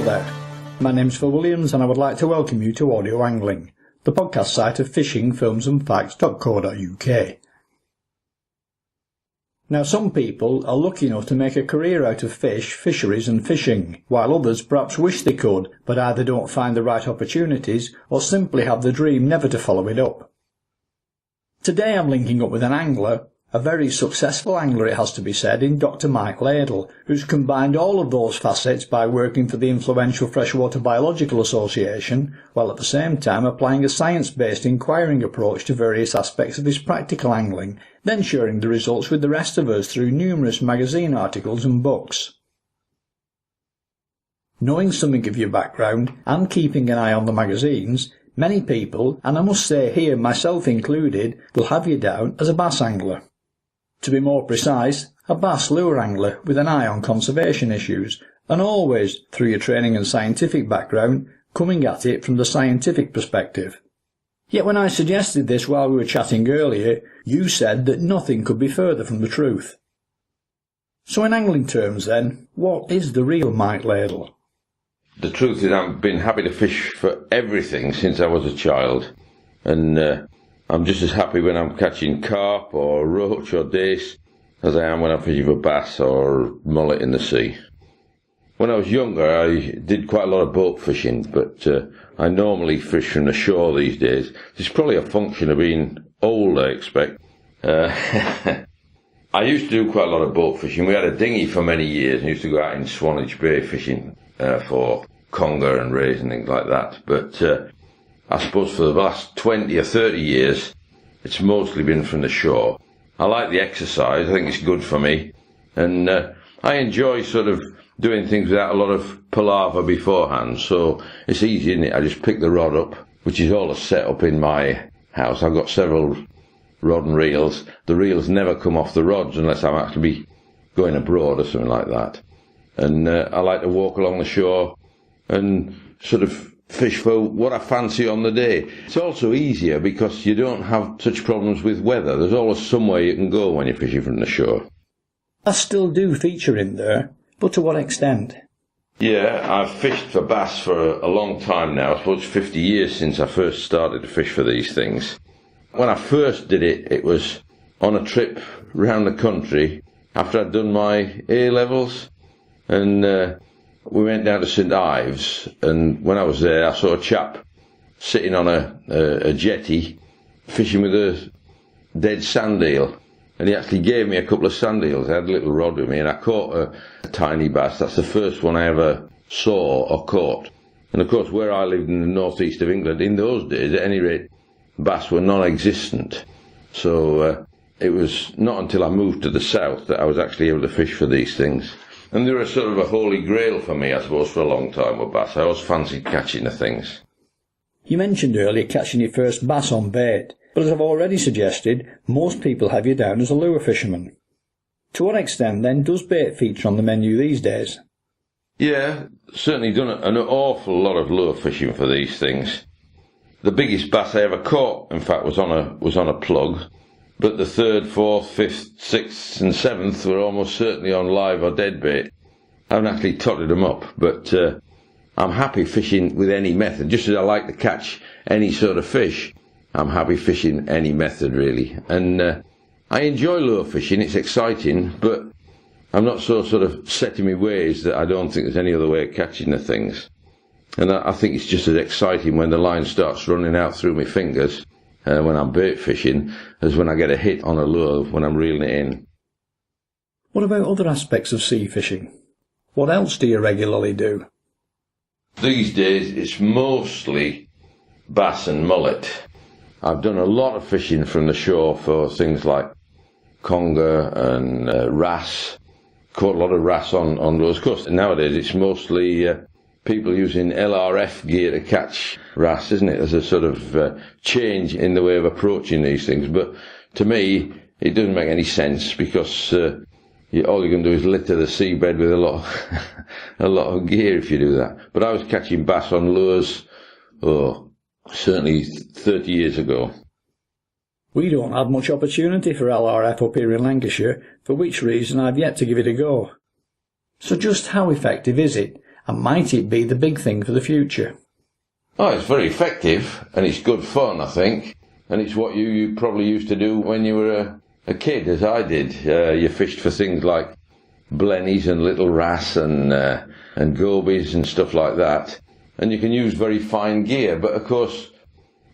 Hello there, my name's Phil Williams and I would like to welcome you to Audio Angling, the podcast site of fishingfilmsandfacts.co.uk. Now some people are lucky enough to make a career out of fish, fisheries and fishing, while others perhaps wish they could, but either don't find the right opportunities or simply have the dream never to follow it up. Today I'm linking up with an angler, a very successful angler it has to be said, in Dr. Mike Ladle, who's combined all of those facets by working for the influential Freshwater Biological Association, while at the same time applying a science-based inquiring approach to various aspects of his practical angling, then sharing the results with the rest of us through numerous magazine articles and books. Knowing something of your background and keeping an eye on the magazines, many people, and I must say here myself included, will have you down as a bass angler. To be more precise, a bass lure angler with an eye on conservation issues, and always, through your training and scientific background, coming at it from the scientific perspective. Yet when I suggested this while we were chatting earlier, you said that nothing could be further from the truth. So in angling terms then, what is the real Mike Ladle? The truth is I've been happy to fish for everything since I was a child, and I'm just as happy when I'm catching carp or roach or dace as I am when I'm fishing for bass or mullet in the sea. When I was younger I did quite a lot of boat fishing, but I normally fish from the shore these days. It's probably a function of being old, I expect. I used to do quite a lot of boat fishing. We had a dinghy for many years and used to go out in Swanage Bay fishing for conger and rays and things like that. But I suppose for the last 20 or 30 years, it's mostly been from the shore. I like the exercise, I think it's good for me, and I enjoy sort of doing things without a lot of palaver beforehand, so it's easy, isn't it? I just pick the rod up, which is all set up in my house. I've got several rod and reels. The reels never come off the rods unless I'm actually going abroad or something like that. And I like to walk along the shore and sort of fish for what I fancy on the day. It's also easier because you don't have such problems with weather. There's always somewhere you can go when you're fishing from the shore. I still do feature in there, but to what extent? Yeah, I've fished for bass for a long time now. I suppose 50 years since I first started to fish for these things. When I first did it, it was on a trip round the country after I'd done my A-levels, and we went down to St Ives, and when I was there I saw a chap sitting on a jetty fishing with a dead sand eel, and he actually gave me a couple of sand eels. I had a little rod with me and I caught a tiny bass. That's the first one I ever saw or caught. And of course where I lived in the northeast of England, in those days at any rate, bass were non-existent. So it was not until I moved to the south that I was actually able to fish for these things. And they were sort of a holy grail for me, I suppose, for a long time with bass. I always fancied catching the things. You mentioned earlier catching your first bass on bait, but as I've already suggested, most people have you down as a lure fisherman. To what extent, then, does bait feature on the menu these days? Yeah, certainly done an awful lot of lure fishing for these things. The biggest bass I ever caught, in fact, was on a plug. But the 3rd, 4th, 5th, 6th and 7th were almost certainly on live or dead bait. I haven't actually totted them up, but I'm happy fishing with any method. Just as I like to catch any sort of fish, I'm happy fishing any method really. And I enjoy lure fishing, it's exciting, but I'm not so sort of set in my ways that I don't think there's any other way of catching the things. And I think it's just as exciting when the line starts running out through my fingers when I'm bait fishing as when I get a hit on a lure when I'm reeling it in. What about other aspects of sea fishing? What else do you regularly do? These days it's mostly bass and mullet. I've done a lot of fishing from the shore for things like conger and wrasse. Caught a lot of wrasse on those coasts. Nowadays it's mostly people using LRF gear to catch wrasse, isn't it? There's a sort of change in the way of approaching these things, but to me it doesn't make any sense because all you can do is litter the seabed with a lot of gear if you do that. But I was catching bass on lures, certainly 30 years ago. We don't have much opportunity for LRF up here in Lancashire, for which reason I've yet to give it a go. So just how effective is it, and might it be the big thing for the future? Oh, it's very effective, and it's good fun, I think. And it's what you probably used to do when you were a kid, as I did. You fished for things like blennies and little wrasse and gobies and stuff like that. And you can use very fine gear, but of course,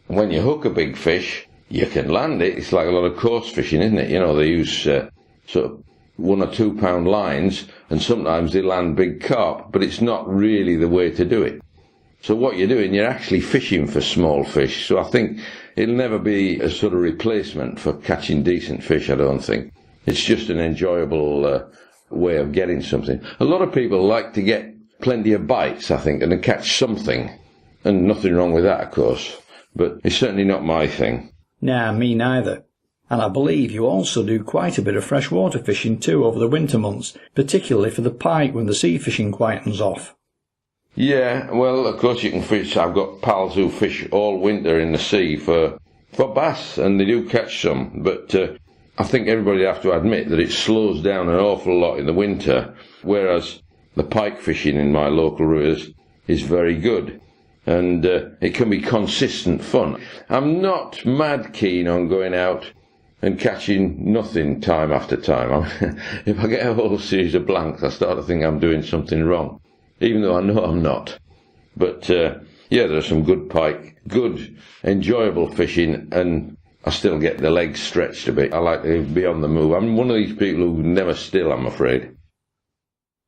when you hook a big fish, you can land it. It's like a lot of coarse fishing, isn't it? You know, they use sort of 1 or 2 pound lines, and sometimes they land big carp, but it's not really the way to do it. So what you're doing, you're actually fishing for small fish. So I think it'll never be a sort of replacement for catching decent fish, I don't think. It's just an enjoyable way of getting something. A lot of people like to get plenty of bites, I think, and to catch something. And nothing wrong with that, of course. But it's certainly not my thing. Nah, me neither. And I believe you also do quite a bit of freshwater fishing too over the winter months, particularly for the pike when the sea fishing quietens off. Yeah, well, of course you can fish. I've got pals who fish all winter in the sea for bass, and they do catch some. But I think everybody have to admit that it slows down an awful lot in the winter, whereas the pike fishing in my local rivers is very good. And it can be consistent fun. I'm not mad keen on going out and catching nothing time after time. If I get a whole series of blanks, I start to think I'm doing something wrong, even though I know I'm not. But yeah, there's some good pike, good, enjoyable fishing, and I still get the legs stretched a bit. I like to be on the move. I'm one of these people who never still, I'm afraid.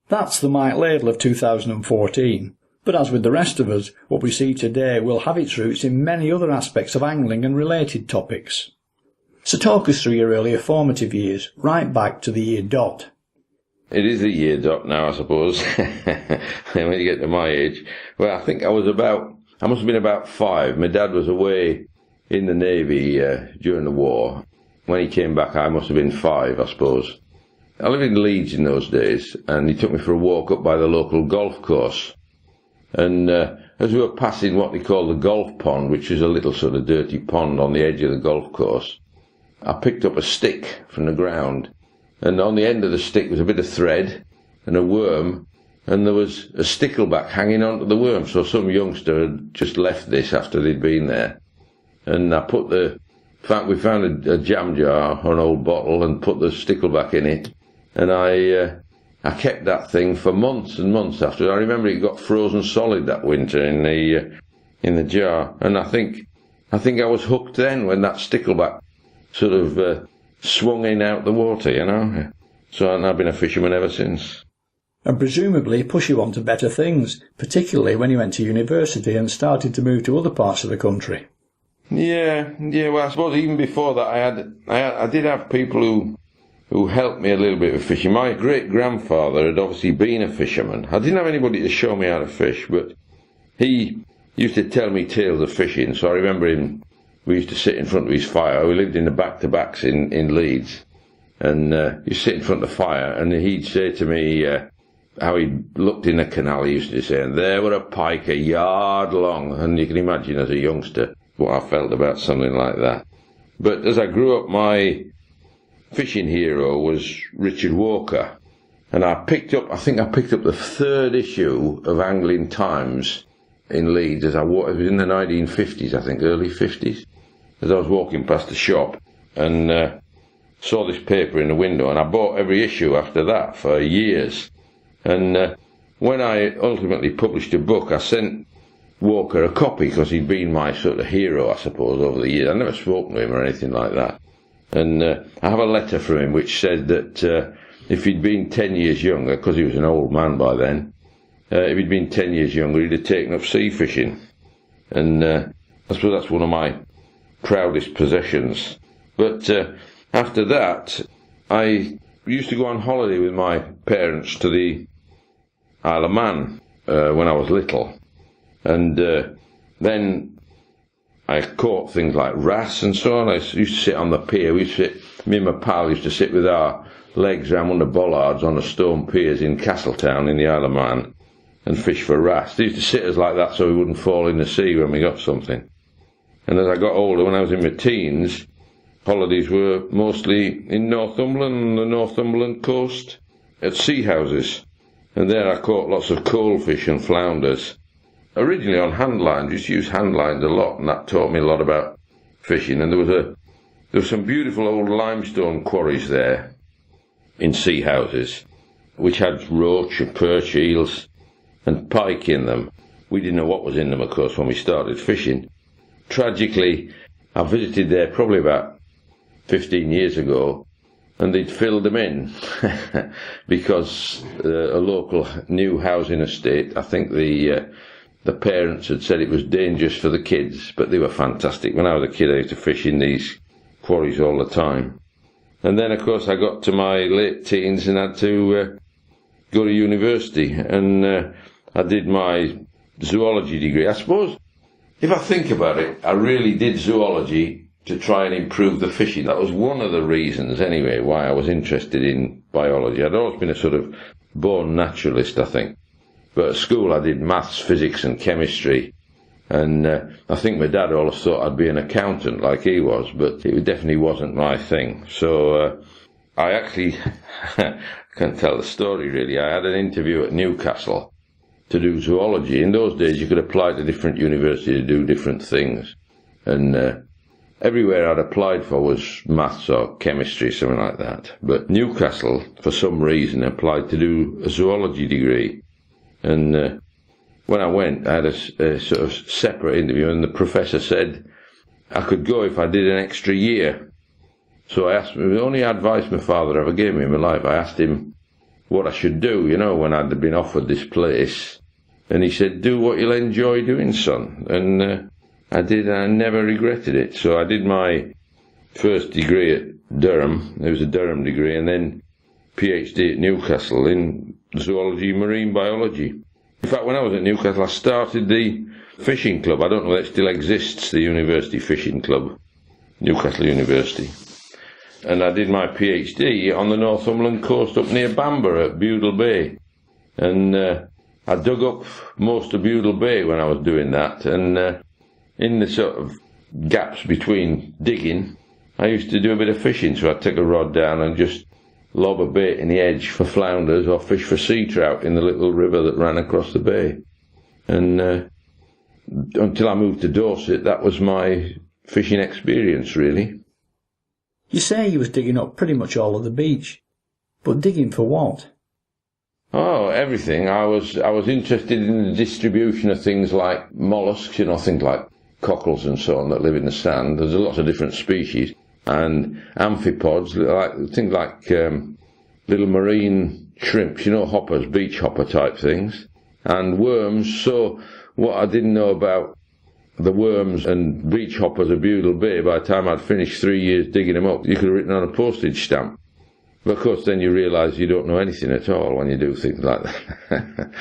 That's the Mike Ladle of 2014. But as with the rest of us, what we see today will have its roots in many other aspects of angling and related topics. So talk us through your earlier formative years, right back to the year dot. It is a year dot now, I suppose, when you get to my age. Well, I think I must have been about 5. My dad was away in the Navy during the war. When he came back, I must have been 5, I suppose. I lived in Leeds in those days, and he took me for a walk up by the local golf course. And as we were passing what they call the golf pond, which is a little sort of dirty pond on the edge of the golf course, I picked up a stick from the ground, and on the end of the stick was a bit of thread and a worm, and there was a stickleback hanging onto the worm. So some youngster had just left this after they'd been there. And I we found a jam jar or an old bottle and put the stickleback in it, and I kept that thing for months and months after. I remember it got frozen solid that winter in the jar, and I think I was hooked then when that stickleback sort of swung in out the water, you know. So I've been a fisherman ever since. And presumably push you on to better things, particularly when you went to university and started to move to other parts of the country. Yeah. Well, I suppose even before that, I did have people who helped me a little bit with fishing. My great-grandfather had obviously been a fisherman. I didn't have anybody to show me how to fish, but he used to tell me tales of fishing. So I remember him, we used to sit in front of his fire. We lived in the back-to-backs in Leeds. And you sit in front of the fire, and he'd say to me how he looked in the canal, he used to say, and there were a pike a yard long. And you can imagine as a youngster what I felt about something like that. But as I grew up, my fishing hero was Richard Walker, and I picked up the 3rd issue of Angling Times in Leeds it was in the 1950s, I think, early 50s, as I was walking past the shop and saw this paper in the window, and I bought every issue after that for years. And when I ultimately published a book, I sent Walker a copy because he'd been my sort of hero, I suppose, over the years. I never spoke to him or anything like that. And I have a letter from him which said that if he'd been 10 years younger, because he was an old man by then, if he'd been 10 years younger, he'd have taken up sea fishing. And I suppose that's one of my proudest possessions. But after that, I used to go on holiday with my parents to the Isle of Man when I was little. And then I caught things like wrasse and so on. I used to sit on the pier. Me and my pal used to sit with our legs round one of the bollards on the stone piers in Castletown in the Isle of Man and fish for wrasse. They used to sit us like that so we wouldn't fall in the sea when we got something. And as I got older, when I was in my teens, holidays were mostly in Northumberland, on the Northumberland coast, at sea houses. And there I caught lots of coalfish and flounders. Originally on hand lines, used to use hand lines a lot, and that taught me a lot about fishing. And there was some beautiful old limestone quarries there in sea houses, which had roach and perch, eels and pike in them. We didn't know what was in them, of course, when we started fishing. Tragically, I visited there probably about 15 years ago, and they'd filled them in because a local new housing estate, I think the parents had said it was dangerous for the kids, but they were fantastic. When I was a kid, I used to fish in these quarries all the time. And then, of course, I got to my late teens and had to go to university, and I did my zoology degree. I suppose, if I think about it, I really did zoology to try and improve the fishing. That was one of the reasons, anyway, why I was interested in biology. I'd always been a sort of born naturalist, I think. But at school I did maths, physics and chemistry, and I think my dad always thought I'd be an accountant like he was, but it definitely wasn't my thing. So I actually can't tell the story really. I had an interview at Newcastle to do zoology. In those days you could apply to different universities to do different things, and everywhere I'd applied for was maths or chemistry, something like that. But Newcastle, for some reason, applied to do a zoology degree. And when I went, I had a sort of separate interview, and the professor said I could go if I did an extra year. So I asked him, the only advice my father ever gave me in my life, I asked him what I should do, when I'd been offered this place. And he said, do what you'll enjoy doing, son. And I did, and I never regretted it. So I did my first degree at Durham. It was a Durham degree, and then PhD at Newcastle in zoology, marine biology. In fact, when I was at Newcastle, I started the fishing club. I don't know if it still exists, the University Fishing Club, Newcastle University. And I did my PhD on the Northumberland coast up near Bamber at Budle Bay. And I dug up most of Budle Bay when I was doing that, and in the sort of gaps between digging, I used to do a bit of fishing. So I'd take a rod down and just lob a bait in the edge for flounders or fish for sea trout in the little river that ran across the bay. And until I moved to Dorset, that was my fishing experience, really. You say you was digging up pretty much all of the beach, but digging for what? Oh, everything. I was interested in the distribution of things like molluscs, things like cockles and so on that live in the sand. There's a lot of different species. And amphipods, things like little marine shrimps, hoppers, beach hopper type things, and worms. So what I didn't know about the worms and beach hoppers of Budle Bay, by the time I'd finished 3 years digging them up, you could have written on a postage stamp. But of course then you realise you don't know anything at all when you do things like that.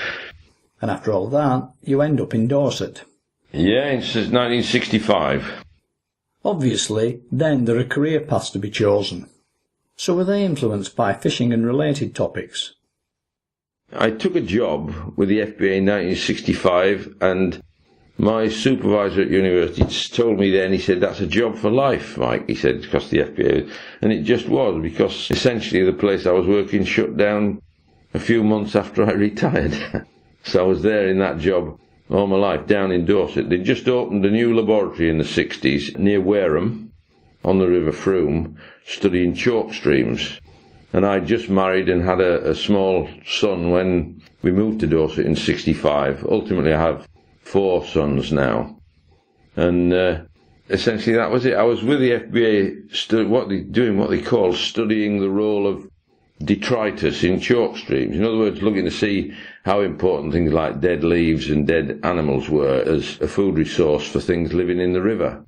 And after all that, you end up in Dorset. Yeah, in 1965. Obviously, then there are career paths to be chosen. So were they influenced by fishing and related topics? I took a job with the FBA in 1965, and my supervisor at university told me then, he said, that's a job for life, Mike, he said, because the FBA, and it just was, because essentially the place I was working shut down a few months after I retired. So I was there in that job all my life, down in Dorset. They just opened a new laboratory in the 60s near Wareham, on the River Frome, studying chalk streams. And I'd just married and had a small son when we moved to Dorset in 65. Ultimately I have 4 sons now. And essentially that was it. I was with the FBA doing what they call studying the role of detritus in chalk streams. In other words, looking to see how important things like dead leaves and dead animals were as a food resource for things living in the river.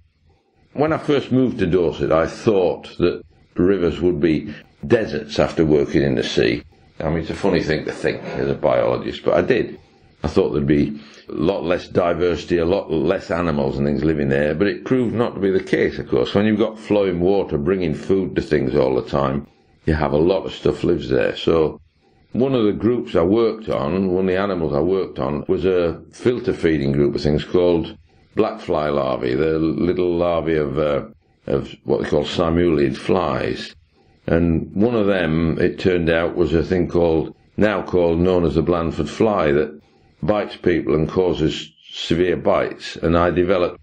When I first moved to Dorset, I thought that rivers would be deserts after working in the sea. I mean, it's a funny thing to think as a biologist, but I did. I thought there'd be a lot less diversity, a lot less animals and things living there, but it proved not to be the case, of course. When you've got flowing water bringing food to things all the time, you have a lot of stuff lives there. So one of the groups I worked on, one of the animals I worked on, was a filter feeding group of things called blackfly larvae, the little larvae of what they call simulid flies. And one of them, it turned out, was a thing called now known as the Blandford fly, that bites people and causes severe bites, and I developed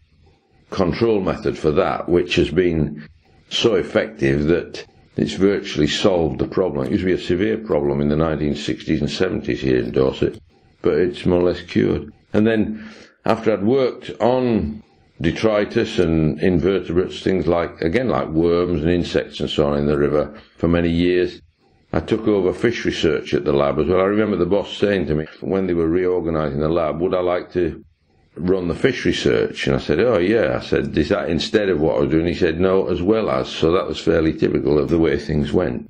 a control method for that, which has been so effective that it's virtually solved the problem. It used to be a severe problem in the 1960s and 70s here in Dorset, but it's more or less cured. And then after I'd worked on detritus and invertebrates, things like worms and insects and so on in the river for many years, I took over fish research at the lab as well. I remember the boss saying to me when they were reorganising the lab, would I like to run the fish research? And I said, oh yeah. I said, is that instead of what I was doing? He said, no, as well as. So that was fairly typical of the way things went.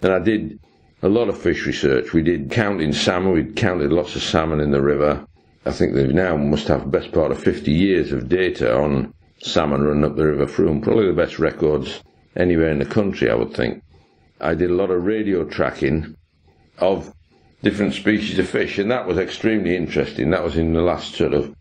And I did a lot of fish research. We did counting salmon. We'd counted lots of salmon in the river. I think they now must have the best part of 50 years of data on salmon running up the River Frome. Probably the best records anywhere in the country, I would think. I did a lot of radio tracking of different species of fish, and that was extremely interesting. That was in the last sort of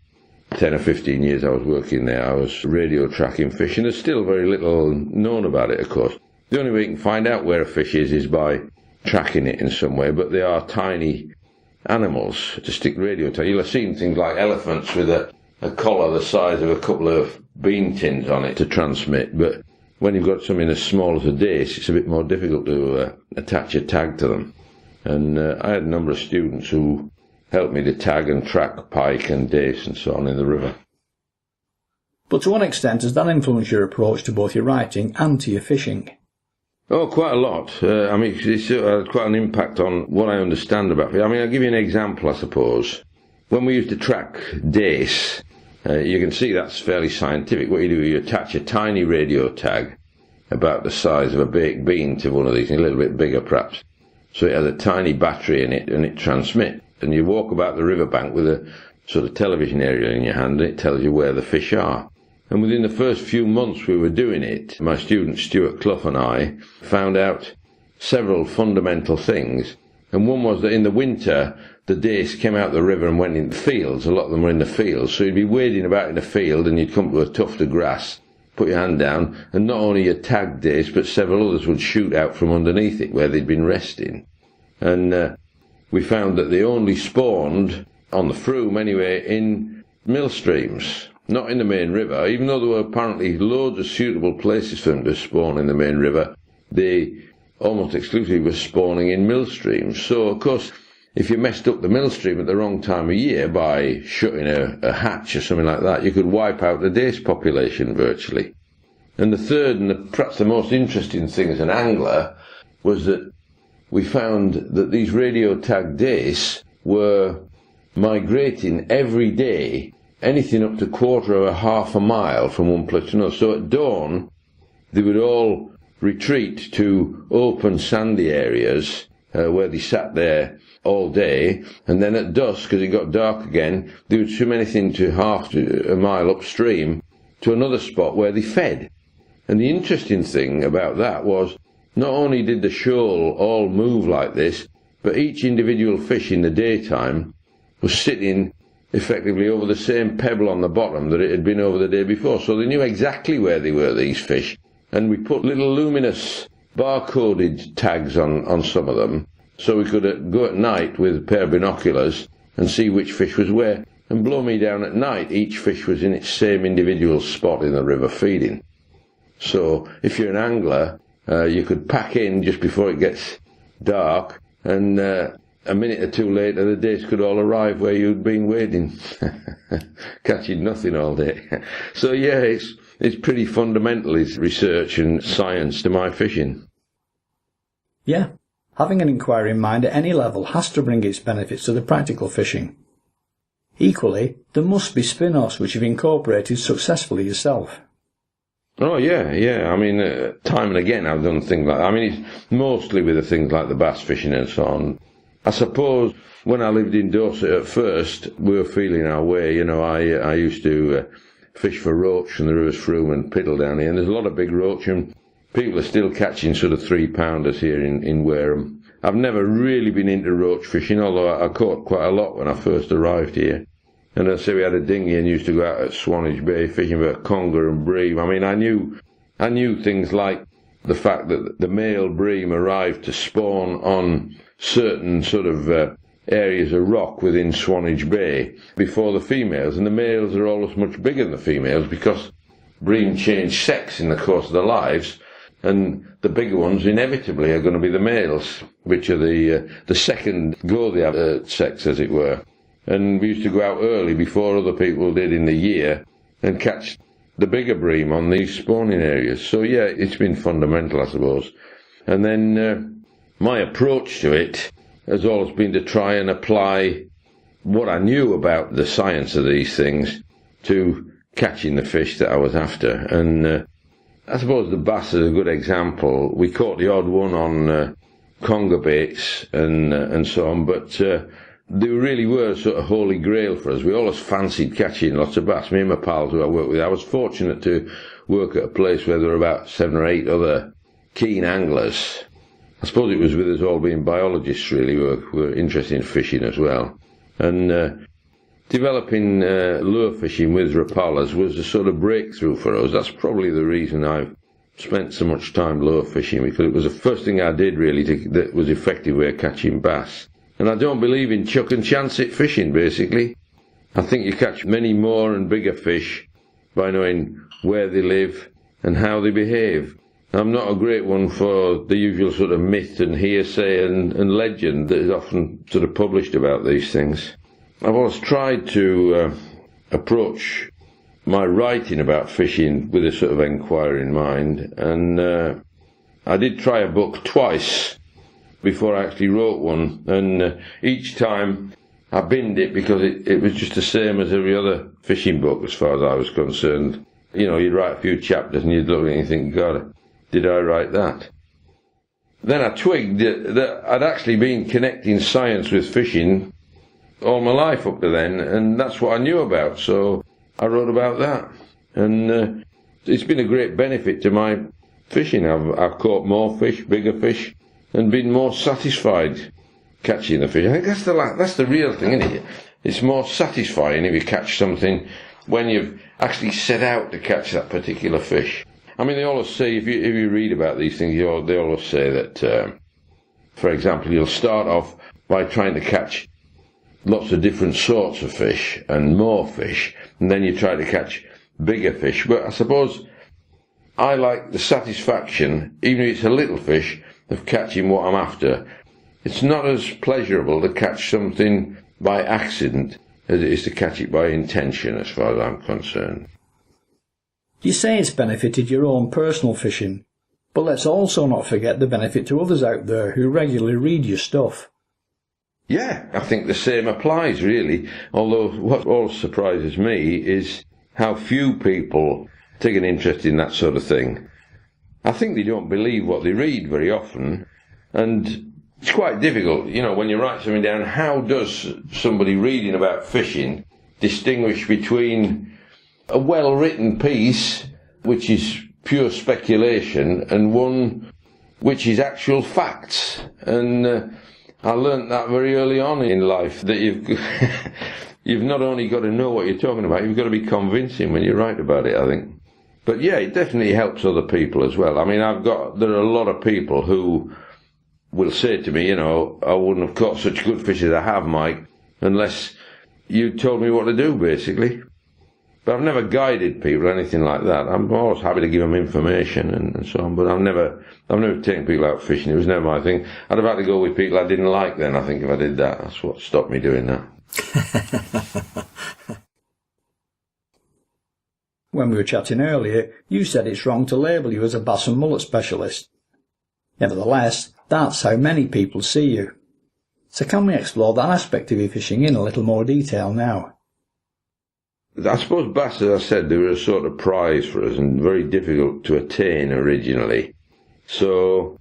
10 or 15 years I was working there. I was radio tracking fish, and there's still very little known about it, of course. The only way you can find out where a fish is by tracking it in some way, but they are tiny animals to stick radio to. You'll have seen things like elephants with a collar the size of a couple of bean tins on it to transmit, but when you've got something as small as a dace, it's a bit more difficult to attach a tag to them. And I had a number of students who helped me to tag and track pike and dace and so on in the river. But to what extent does that influence your approach to both your writing and to your fishing? Oh, quite a lot. It's had quite an impact on what I understand about it. I'll give you an example, I suppose. When we used to track dace, you can see that's fairly scientific. What you do, you attach a tiny radio tag about the size of a baked bean to one of these, a little bit bigger perhaps. So it has a tiny battery in it, and it transmits. And you walk about the riverbank with a sort of television aerial in your hand, and it tells you where the fish are. And within the first few months we were doing it, my student Stuart Clough and I found out several fundamental things. And one was that in the winter, the dace came out the river and went in the fields. A lot of them were in the fields. So you'd be wading about in a field and you'd come to a tuft of grass, put your hand down, and not only a tagged dace, but several others would shoot out from underneath it where they'd been resting. And we found that they only spawned, on the Frome anyway, in mill streams, not in the main river. Even though there were apparently loads of suitable places for them to spawn in the main river, they almost exclusively were spawning in mill streams. So, of course, if you messed up the mill stream at the wrong time of year by shutting a hatch or something like that, you could wipe out the dace population virtually. And the third, and perhaps the most interesting thing as an angler, was that we found that these radio tagged dace were migrating every day, anything up to quarter of a half a mile from one place to another. So at dawn, they would all retreat to open sandy areas where they sat there all day, and then at dusk, as it got dark again, they would swim anything to half a mile upstream to another spot where they fed. And the interesting thing about that was, not only did the shoal all move like this, but each individual fish in the daytime was sitting effectively over the same pebble on the bottom that it had been over the day before. So they knew exactly where they were, these fish. And we put little luminous barcoded tags on some of them, so we could go at night with a pair of binoculars and see which fish was where. And blow me down at night, each fish was in its same individual spot in the river feeding. So if you're an angler, you could pack in just before it gets dark, and a minute or two later the dace could all arrive where you'd been waiting, catching nothing all day. So yeah, it's pretty fundamental, it's research and science to my fishing. Yeah, having an inquiry mind at any level has to bring its benefits to the practical fishing. Equally, there must be spin-offs which you've incorporated successfully yourself. Oh, yeah. Time and again I've done things like that. It's mostly with the things like the bass fishing and so on. I suppose when I lived in Dorset at first, we were feeling our way. I used to fish for roach from the Rivers Frome and Piddle down here, and there's a lot of big roach, and people are still catching sort of 3-pounders here in Wareham. I've never really been into roach fishing, although I caught quite a lot when I first arrived here. And I say we had a dinghy and used to go out at Swanage Bay fishing for conger and bream. I knew things like the fact that the male bream arrived to spawn on certain sort of areas of rock within Swanage Bay before the females, and the males are always much bigger than the females because bream change sex in the course of their lives, and the bigger ones inevitably are going to be the males, which are the second go the other sex, as it were. And we used to go out early before other people did in the year and catch the bigger bream on these spawning areas. So yeah, it's been fundamental, I suppose. And then my approach to it has always been to try and apply what I knew about the science of these things to catching the fish that I was after. And I suppose the bass is a good example. We caught the odd one on conger baits and so on, but they really were sort of holy grail for us. We always fancied catching lots of bass. Me and my pals who I worked with, I was fortunate to work at a place where there were about 7 or 8 other keen anglers. I suppose it was with us all being biologists, really, who were interested in fishing as well. And developing lure fishing with rapalas was a sort of breakthrough for us. That's probably the reason I've spent so much time lure fishing, because it was the first thing I did really that was effective way of catching bass. And I don't believe in chuck and chance it fishing, basically. I think you catch many more and bigger fish by knowing where they live and how they behave. I'm not a great one for the usual sort of myth and hearsay and legend that is often sort of published about these things. I've always tried to approach my writing about fishing with a sort of inquiring mind, and I did try a book twice before I actually wrote one, and each time I binned it because it was just the same as every other fishing book as far as I was concerned. You know, you'd write a few chapters and you'd look at it and think, God, did I write that? Then I twigged that I'd actually been connecting science with fishing all my life up to then, and that's what I knew about, so I wrote about that. And it's been a great benefit to my fishing. I've caught more fish, bigger fish, and been more satisfied catching the fish. I think that's the real thing, isn't it? It's more satisfying if you catch something when you've actually set out to catch that particular fish. I mean, they always say, if you read about these things, they always say that, for example, you'll start off by trying to catch lots of different sorts of fish and more fish, and then you try to catch bigger fish. But I suppose I like the satisfaction, even if it's a little fish, of catching what I'm after. It's not as pleasurable to catch something by accident as it is to catch it by intention, as far as I'm concerned. You say it's benefited your own personal fishing, but let's also not forget the benefit to others out there who regularly read your stuff. Yeah, I think the same applies, really. Although what always surprises me is how few people take an interest in that sort of thing. I think they don't believe what they read very often, and it's quite difficult, you know, when you write something down, how does somebody reading about fishing distinguish between a well-written piece, which is pure speculation, and one which is actual facts? And I learnt that very early on in life, that you've not only got to know what you're talking about, you've got to be convincing when you write about it, I think. But yeah, it definitely helps other people as well. I mean, there are a lot of people who will say to me, you know, I wouldn't have caught such good fish as I have, Mike, unless you told me what to do, basically. But I've never guided people or anything like that. I'm always happy to give them information and so on, but I've never taken people out fishing. It was never my thing. I'd have had to go with people I didn't like then, I think, if I did that. That's what stopped me doing that. When we were chatting earlier, you said it's wrong to label you as a bass and mullet specialist. Nevertheless, that's how many people see you. So can we explore that aspect of your fishing in a little more detail now? I suppose bass, as I said, they were a sort of prize for us and very difficult to attain originally. So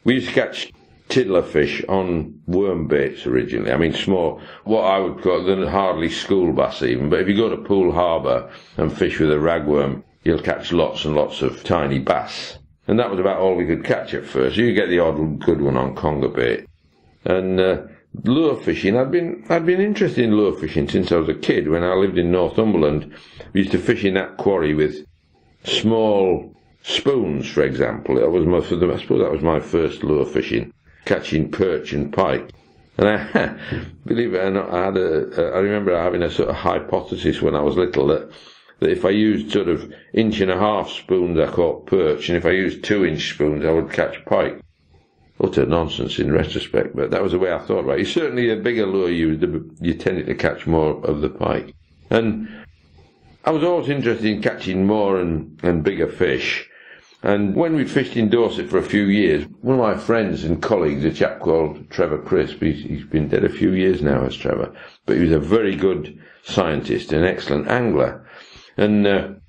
we used to catch tiddler fish on worm baits originally. I mean, small, what I would call, they're hardly school bass even, but if you go to Poole Harbour and fish with a ragworm, you'll catch lots and lots of tiny bass. And that was about all we could catch at first. You get the odd good one on conger bait. And lure fishing, I'd been interested in lure fishing since I was a kid. When I lived in Northumberland, we used to fish in that quarry with small spoons, for example. I suppose that was my first lure fishing. catching perch and pike. And I, believe it or not, I remember having a sort of hypothesis when I was little that if I used sort of 1.5 inch spoons, I caught perch, and if I used 2-inch spoons, I would catch pike. Utter nonsense in retrospect, but that was the way I thought about it. Certainly, a bigger lure you tended to catch more of the pike. And I was always interested in catching more and bigger fish. And when we'd fished in Dorset for a few years, one of my friends and colleagues, a chap called Trevor Crisp, he's been dead a few years now as Trevor, but he was a very good scientist, an excellent angler. And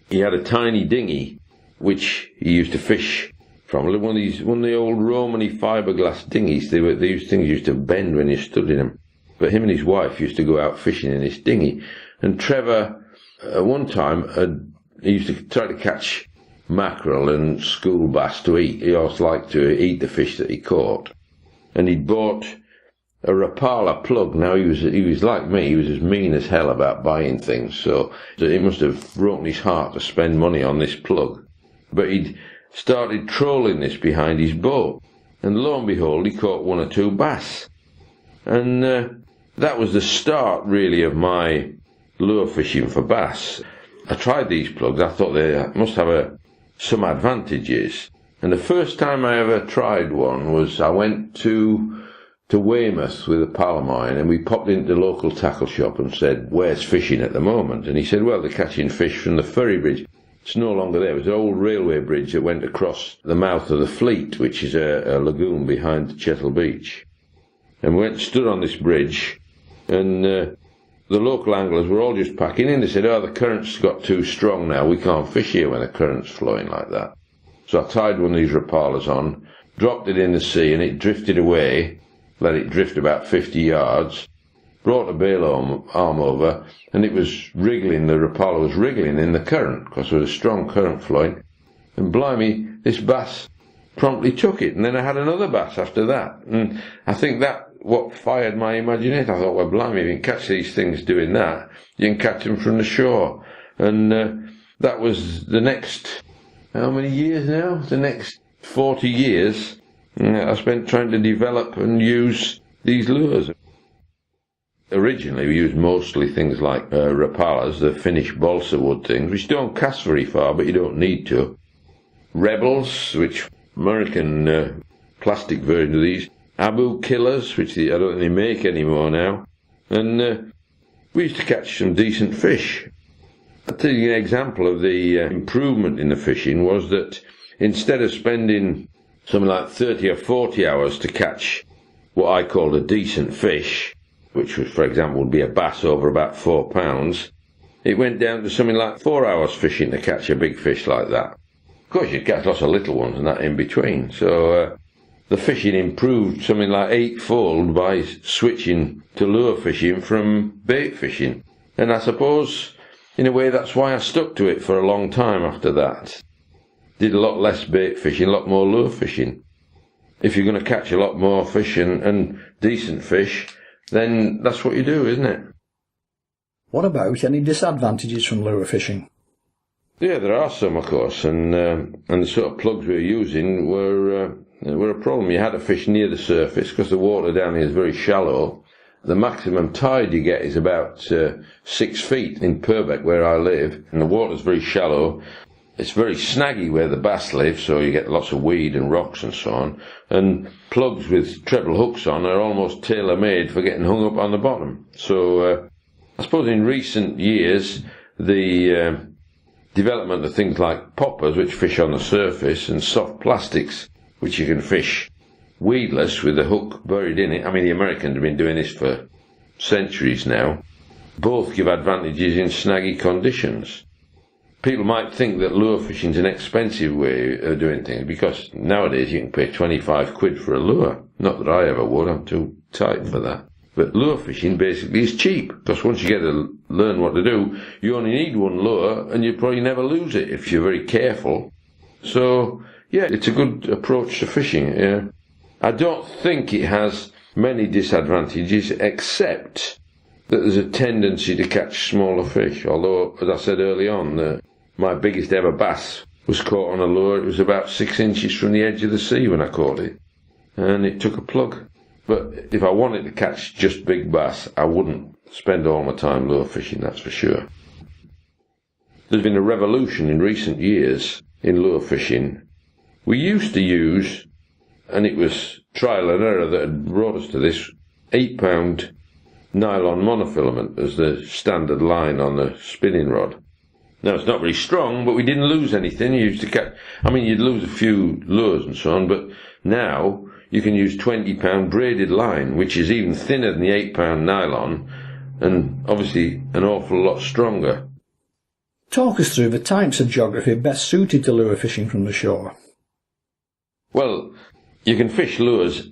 he had a tiny dinghy, which he used to fish from. One of the old Romany fiberglass dinghies. These things used to bend when you stood in them. But him and his wife used to go out fishing in this dinghy. And Trevor, at one time, he used to try to catch mackerel and school bass to eat. He always liked to eat the fish that he caught. And he'd bought a Rapala plug. Now he was like me, he was as mean as hell about buying things, so it must have broken his heart to spend money on this plug. But he'd started trolling this behind his boat, and lo and behold, he caught 1 or 2 bass. And that was the start, really, of my lure fishing for bass. I tried these plugs. I thought they must have some advantages. And the first time I ever tried one was I went to Weymouth with a pal of mine, and we popped into the local tackle shop and said, "Where's fishing at the moment?" And he said, "Well, they're catching fish from the ferry bridge." It's no longer there. It was an old railway bridge that went across the mouth of the Fleet, which is a lagoon behind Chettle Beach. And we went and stood on this bridge, and the local anglers were all just packing in. They said, "Oh, the current's got too strong now. We can't fish here when the current's flowing like that." So I tied one of these Rapalas on, dropped it in the sea, and it drifted away. Let it drift about 50 yards, brought a bail arm over, and it was wriggling, the Rapala was wriggling in the current, because there was a strong current flowing, and blimey, this bass promptly took it, and then I had another bass after that, and I think that what fired my imagination. I thought, well, blimey, if you can catch these things doing that, you can catch them from the shore, and that was the next, how many years now? The next 40 years, I spent trying to develop and use these lures. Originally, we used mostly things like Rapalas, the Finnish balsa wood things, which don't cast very far, but you don't need to. Rebels, which American plastic version of these. Abu killers, which I don't think they make anymore now. And we used to catch some decent fish. I'll tell you an example of the improvement in the fishing was that instead of spending something like 30 or 40 hours to catch what I called a decent fish, which was, for example, would be a bass over about 4 pounds, it went down to something like 4 hours fishing to catch a big fish like that. Of course, you'd catch lots of little ones and that in between. So the fishing improved something like 8-fold by switching to lure fishing from bait fishing. And I suppose, in a way, that's why I stuck to it for a long time after that. Did a lot less bait fishing, a lot more lure fishing. If you're going to catch a lot more fish and decent fish, then that's what you do, isn't it? What about any disadvantages from lure fishing? Yeah, there are some, of course, and the sort of plugs we were using were a problem. You had to fish near the surface because the water down here is very shallow. The maximum tide you get is about 6 feet in Purbeck, where I live, and the water's very shallow. It's very snaggy where the bass live, so you get lots of weed and rocks and so on. And plugs with treble hooks on are almost tailor-made for getting hung up on the bottom. So I suppose in recent years, the development of things like poppers, which fish on the surface, and soft plastics, which you can fish weedless with the hook buried in it. I mean, the Americans have been doing this for centuries now. Both give advantages in snaggy conditions. People might think that lure fishing is an expensive way of doing things, because nowadays you can pay 25 quid for a lure. Not that I ever would, I'm too tight for that. But lure fishing basically is cheap, because once you get to learn what to do, you only need one lure, and you probably never lose it if you're very careful. So, yeah, it's a good approach to fishing. Yeah. I don't think it has many disadvantages, except that there's a tendency to catch smaller fish. Although, as I said early on, my biggest ever bass was caught on a lure. It was about 6 inches from the edge of the sea when I caught it. and it took a plug. But if I wanted to catch just big bass, I wouldn't spend all my time lure fishing, that's for sure. There's been a revolution in recent years in lure fishing. We used to use, and it was trial and error that had brought us to this, 8-pound nylon monofilament as the standard line on the spinning rod. Now, it's not very strong, but we didn't lose anything. You used to catch, you'd lose a few lures and so on, but now you can use 20-pound braided line, which is even thinner than the 8-pound nylon, and obviously an awful lot stronger. Talk us through the types of geography best suited to lure fishing from the shore. Well, you can fish lures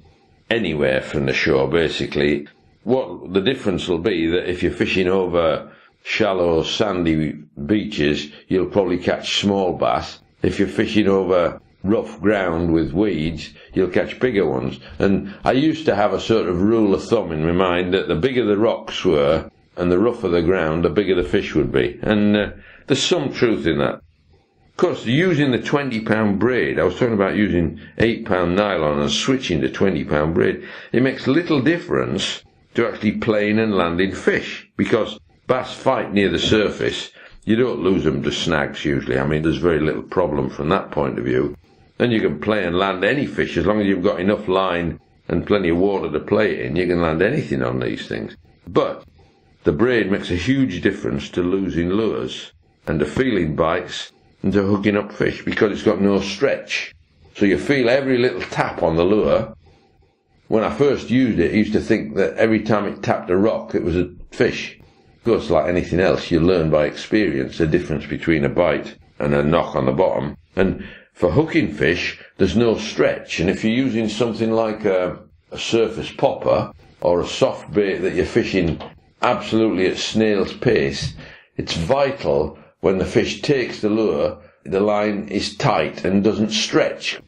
anywhere from the shore, basically. What the difference will be that if you're fishing over shallow, sandy beaches, you'll probably catch small bass. If you're fishing over rough ground with weeds, you'll catch bigger ones. And I used to have a sort of rule of thumb in my mind that the bigger the rocks were and the rougher the ground, the bigger the fish would be. And there's some truth in that. Of course, using the 20-pound braid, I was talking about using 8-pound nylon and switching to 20-pound braid, it makes little difference to actually playing and landing fish, because bass fight near the surface. You don't lose them to snags usually. There's very little problem from that point of view. And you can play and land any fish as long as you've got enough line and plenty of water to play it in. You can land anything on these things. But the braid makes a huge difference to losing lures and to feeling bites and to hooking up fish, because it's got no stretch. So you feel every little tap on the lure. When I first used it, I used to think that every time it tapped a rock, it was a fish. Of course, like anything else, you learn by experience the difference between a bite and a knock on the bottom. And for hooking fish, there's no stretch. And if you're using something like a surface popper or a soft bait that you're fishing absolutely at snail's pace, it's vital when the fish takes the lure, the line is tight and doesn't stretch.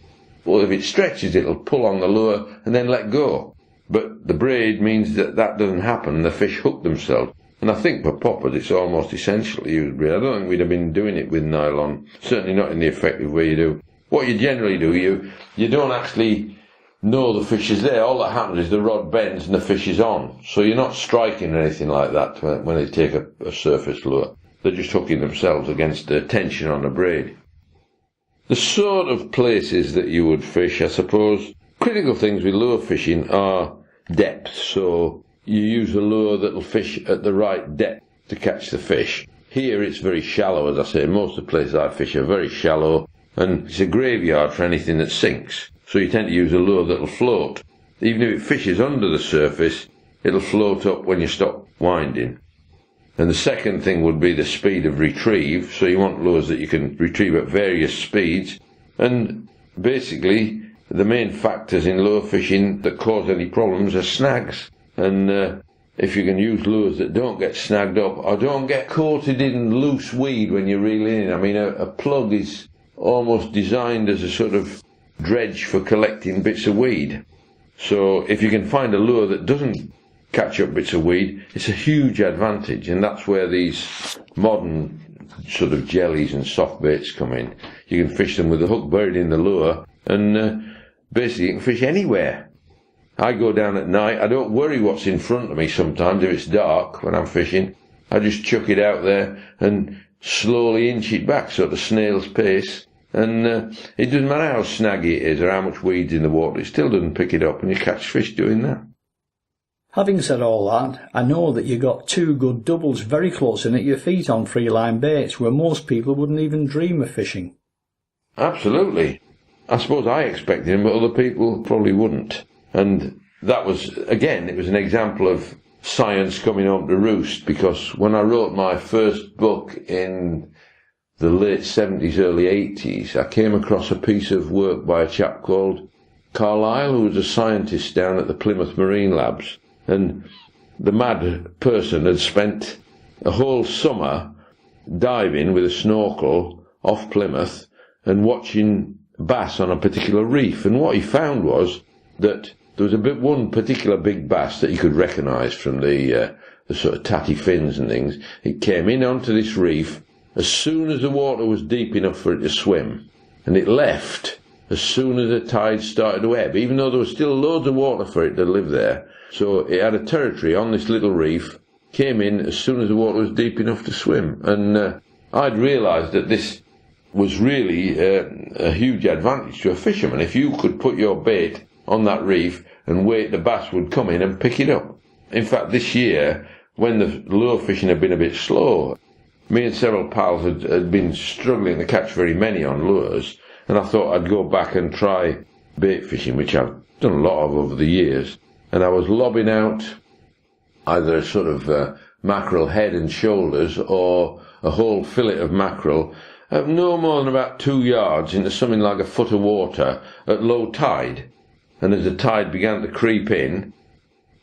Well, if it stretches, it'll pull on the lure and then let go. But the braid means that that doesn't happen and the fish hook themselves. And I think for poppers it's almost essential to use braid. I don't think we'd have been doing it with nylon, certainly not in the effective way you do. What you generally do, you don't actually know the fish is there. All that happens is the rod bends and the fish is on. So you're not striking or anything like that when they take a surface lure. They're just hooking themselves against the tension on the braid. The sort of places that you would fish, I suppose, critical things with lure fishing are depth. So you use a lure that will fish at the right depth to catch the fish. Here it's very shallow, as I say. Most of the places I fish are very shallow, and it's a graveyard for anything that sinks. So you tend to use a lure that will float. Even if it fishes under the surface, it'll float up when you stop winding. And the second thing would be the speed of retrieve. So you want lures that you can retrieve at various speeds. And basically, the main factors in lure fishing that cause any problems are snags. And if you can use lures that don't get snagged up or don't get coated in loose weed when you're reeling in. A plug is almost designed as a sort of dredge for collecting bits of weed. So if you can find a lure that doesn't catch up bits of weed, it's a huge advantage. And that's where these modern sort of jellies and soft baits come in. You can fish them with the hook buried in the lure, and basically you can fish anywhere. I go down at night, I don't worry what's in front of me sometimes if it's dark when I'm fishing. I just chuck it out there and slowly inch it back, sort of snail's pace. And it doesn't matter how snaggy it is or how much weed's in the water, it still doesn't pick it up, and you catch fish doing that. Having said all that, I know that you got two good doubles very close in at your feet on free-line baits where most people wouldn't even dream of fishing. Absolutely. I suppose I expected them, but other people probably wouldn't. And that was, again, it was an example of science coming home to roost, because when I wrote my first book in the late 70s, early 80s, I came across a piece of work by a chap called Carlyle, who was a scientist down at the Plymouth Marine Labs. And the mad person had spent a whole summer diving with a snorkel off Plymouth and watching bass on a particular reef. And what he found was that there was one particular big bass that he could recognise from the sort of tatty fins and things. It came in onto this reef as soon as the water was deep enough for it to swim, and it left as soon as the tide started to ebb, even though there was still loads of water for it to live there. So it had a territory on this little reef, came in as soon as the water was deep enough to swim. And I'd realised that this was really a huge advantage to a fisherman. If you could put your bait on that reef and wait, the bass would come in and pick it up. In fact, this year, when the lure fishing had been a bit slow, me and several pals had been struggling to catch very many on lures, and I thought I'd go back and try bait fishing, which I've done a lot of over the years. And I was lobbing out either a sort of mackerel head and shoulders or a whole fillet of mackerel no more than about 2 yards into something like a foot of water at low tide. And as the tide began to creep in,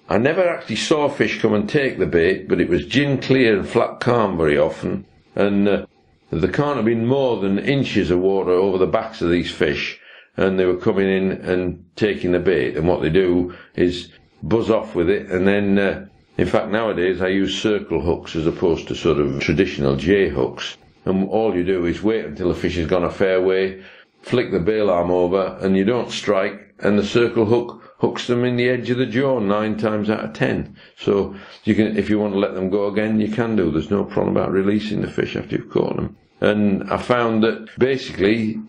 I never actually saw a fish come and take the bait, but it was gin clear and flat calm very often, and there can't have been more than inches of water over the backs of these fish, and they were coming in and taking the bait. And what they do is buzz off with it, and then in fact nowadays I use circle hooks as opposed to sort of traditional J hooks, and all you do is wait until the fish has gone a fair way, flick the bail arm over, and you don't strike, and the circle hook hooks them in the edge of the jaw 9 times out of 10. So you can, if you want to let them go again, you can do. There's no problem about releasing the fish after you've caught them. And I found that basically,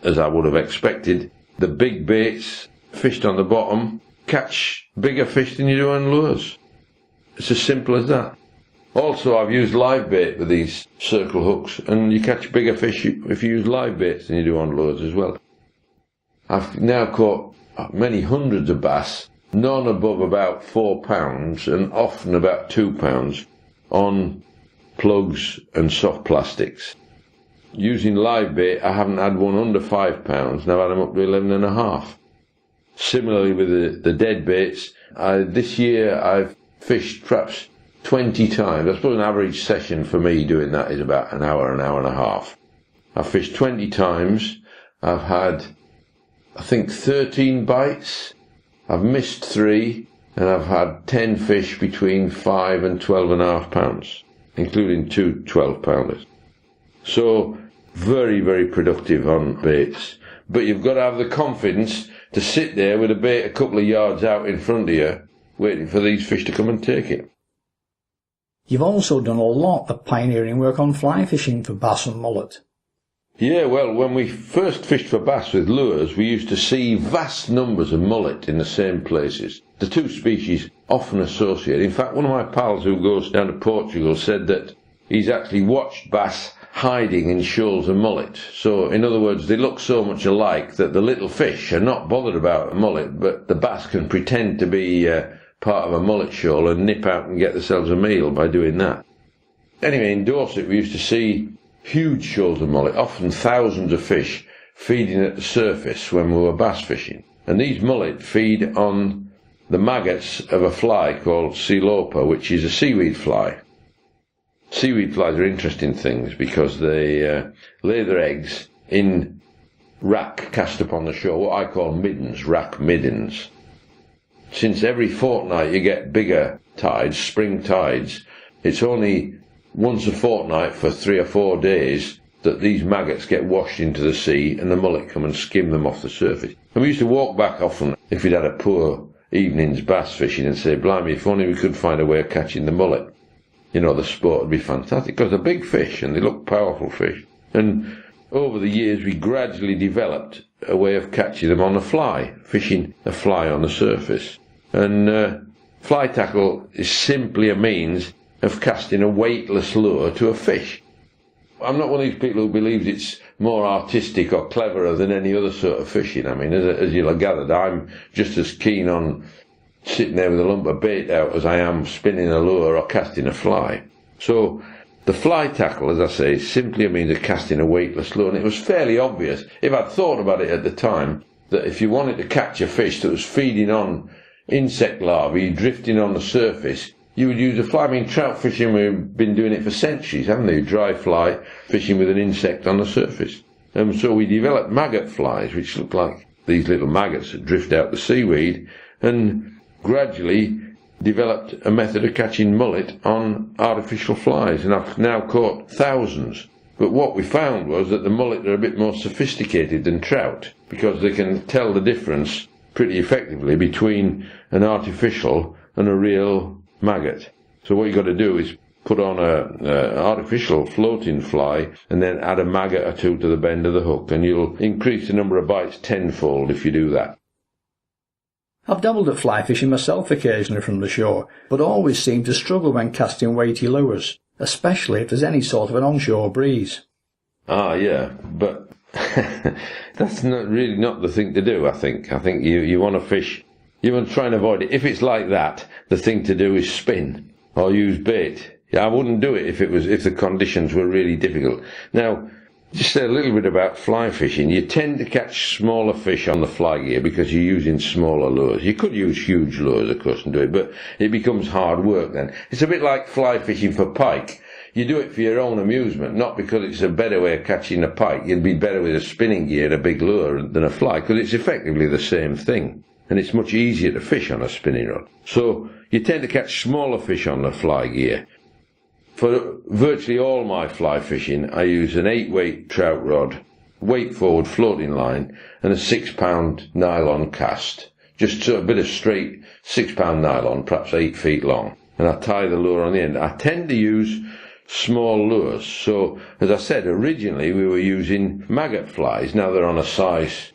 as I would have expected, the big baits fished on the bottom catch bigger fish than you do on lures. It's as simple as that. Also, I've used live bait with these circle hooks, and you catch bigger fish if you use live baits than you do on lures as well. I've now caught many hundreds of bass, none above about 4 pounds and often about 2 pounds on plugs and soft plastics. Using live bait, I haven't had one under 5 pounds, and I've had them up to 11.5. Similarly with the dead baits, this year I've fished perhaps 20 times. I suppose an average session for me doing that is about an hour and a half. I've fished 20 times. I've had, I think, 13 bites. I've missed 3, and I've had 10 fish between 5 and 12.5 pounds, including 2 12-pounders. So very, very productive on baits. But you've got to have the confidence to sit there with a bait a couple of yards out in front of you, waiting for these fish to come and take it. You've also done a lot of pioneering work on fly fishing for bass and mullet. Yeah, well, when we first fished for bass with lures, we used to see vast numbers of mullet in the same places. The two species often associate. In fact, one of my pals who goes down to Portugal said that he's actually watched bass hiding in shoals of mullet. So, in other words, they look so much alike that the little fish are not bothered about a mullet, but the bass can pretend to be part of a mullet shoal and nip out and get themselves a meal by doing that. Anyway, in Dorset we used to see huge shoals of mullet, often thousands of fish feeding at the surface when we were bass fishing. And these mullet feed on the maggots of a fly called coleopa, which is a seaweed fly. Seaweed flies are interesting things because they lay their eggs in wrack cast upon the shore, what I call middens, wrack middens. Since every fortnight you get bigger tides, spring tides, it's only once a fortnight for 3 or 4 days that these maggots get washed into the sea and the mullet come and skim them off the surface. And we used to walk back often if we'd had a poor evening's bass fishing and say, blimey, if only we could find a way of catching the mullet. You know, the sport would be fantastic because they're big fish and they look powerful fish. And over the years we gradually developed a way of catching them on a fly, fishing a fly on the surface. And fly tackle is simply a means of casting a weightless lure to a fish. I'm not one of these people who believes it's more artistic or cleverer than any other sort of fishing. I mean, as you'll have gathered, I'm just as keen on sitting there with a lump of bait out as I am spinning a lure or casting a fly. So the fly tackle, as I say, is simply a means of casting a weightless lure. And it was fairly obvious, if I'd thought about it at the time, that if you wanted to catch a fish that was feeding on insect larvae drifting on the surface, you would use a fly. I mean, trout fishing, we've been doing it for centuries, haven't they? Dry fly fishing with an insect on the surface. And so we developed maggot flies, which look like these little maggots that drift out the seaweed, and gradually developed a method of catching mullet on artificial flies. And I've now caught thousands. But what we found was that the mullet are a bit more sophisticated than trout, because they can tell the difference pretty effectively between an artificial and a real maggot. So what you've got to do is put on an artificial floating fly and then add a maggot or two to the bend of the hook, and you'll increase the number of bites tenfold if you do that. I've dabbled at fly fishing myself occasionally from the shore, but always seem to struggle when casting weighty lures, especially if there's any sort of an onshore breeze. Ah, yeah, but that's not the thing to do, I think. I think you want to fish, you want to try and avoid it. If it's like that, the thing to do is spin or use bait. Yeah, I wouldn't do it if the conditions were really difficult. Now, just a little bit about fly fishing. You tend to catch smaller fish on the fly gear because you're using smaller lures. You could use huge lures, of course, and do it, but it becomes hard work then. It's a bit like fly fishing for pike. You do it for your own amusement, not because it's a better way of catching a pike. You'd be better with a spinning gear and a big lure than a fly, because it's effectively the same thing. And it's much easier to fish on a spinning rod. So you tend to catch smaller fish on the fly gear. For virtually all my fly fishing, I use an 8-weight trout rod, weight forward floating line, and a 6-pound nylon cast. Just a bit of straight 6-pound nylon, perhaps 8 feet long. And I tie the lure on the end. I tend to use small lures. So, as I said, originally we were using maggot flies. Now they're on a size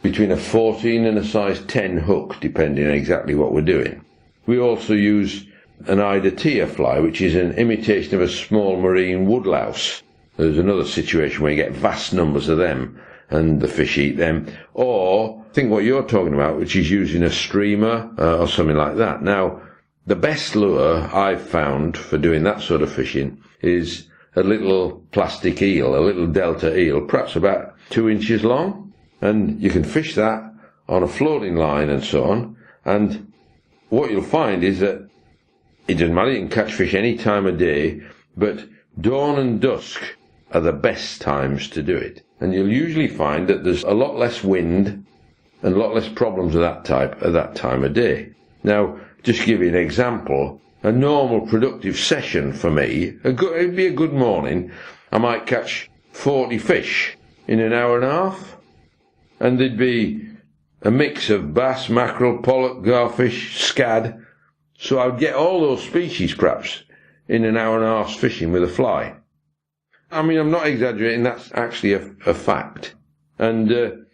between a 14 and a size 10 hook, depending on exactly what we're doing. We also use an Ida fly, which is an imitation of a small marine woodlouse. There's another situation where you get vast numbers of them and the fish eat them. Or, I think what you're talking about, which is using a streamer or something like that. Now, the best lure I've found for doing that sort of fishing is a little plastic eel, a little delta eel, perhaps about 2 inches long. And you can fish that on a floating line and so on. And what you'll find is that it doesn't matter, you can catch fish any time of day, but dawn and dusk are the best times to do it. And you'll usually find that there's a lot less wind and a lot less problems of that type at that time of day. Now, just to give you an example, a normal productive session for me, it'd be a good morning, I might catch 40 fish in an hour and a half, and there'd be a mix of bass, mackerel, pollock, garfish, scad. So I would get all those species, perhaps, in an hour and a half fishing with a fly. I mean, I'm not exaggerating, that's actually a fact. And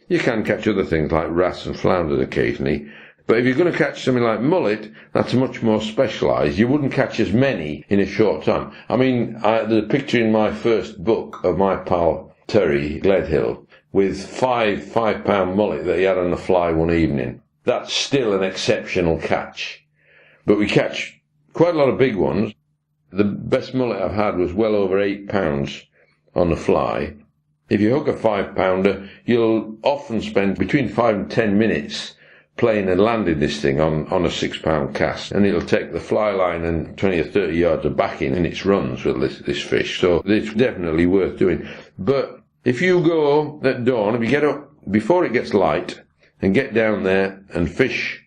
you can catch other things like wrasse and flounders occasionally. But if you're going to catch something like mullet, that's much more specialised. You wouldn't catch as many in a short time. I mean, there's a picture in my first book of my pal Terry Gledhill with 5-pound mullet that he had on the fly one evening. That's still an exceptional catch. But we catch quite a lot of big ones. The best mullet I've had was well over 8 pounds on the fly. If you hook a 5-pounder, you'll often spend between 5 and 10 minutes playing and landing this thing on a 6-pound cast. And it'll take the fly line and 20 or 30 yards of backing in its runs with this fish. So it's definitely worth doing. But if you go at dawn, if you get up before it gets light and get down there and fish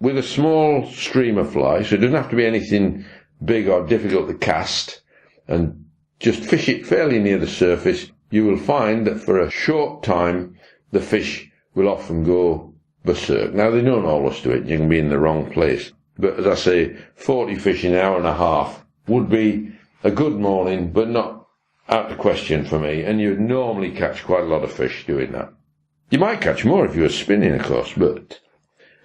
with a small streamer fly, so it doesn't have to be anything big or difficult to cast, and just fish it fairly near the surface, you will find that for a short time the fish will often go berserk. Now, they don't always do it, you can be in the wrong place. But as I say, 40 fish in an hour and a half would be a good morning, but not out of question for me, and you'd normally catch quite a lot of fish doing that. You might catch more if you were spinning, of course, but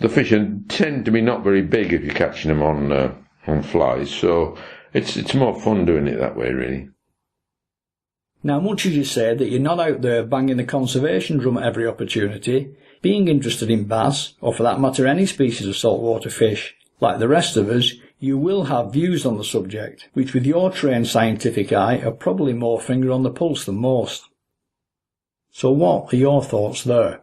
the fish tend to be not very big if you're catching them on flies, so it's more fun doing it that way, really. Now, much as you say that you're not out there banging the conservation drum at every opportunity, being interested in bass, or for that matter any species of saltwater fish, like the rest of us, you will have views on the subject, which with your trained scientific eye are probably more finger on the pulse than most. So what are your thoughts there?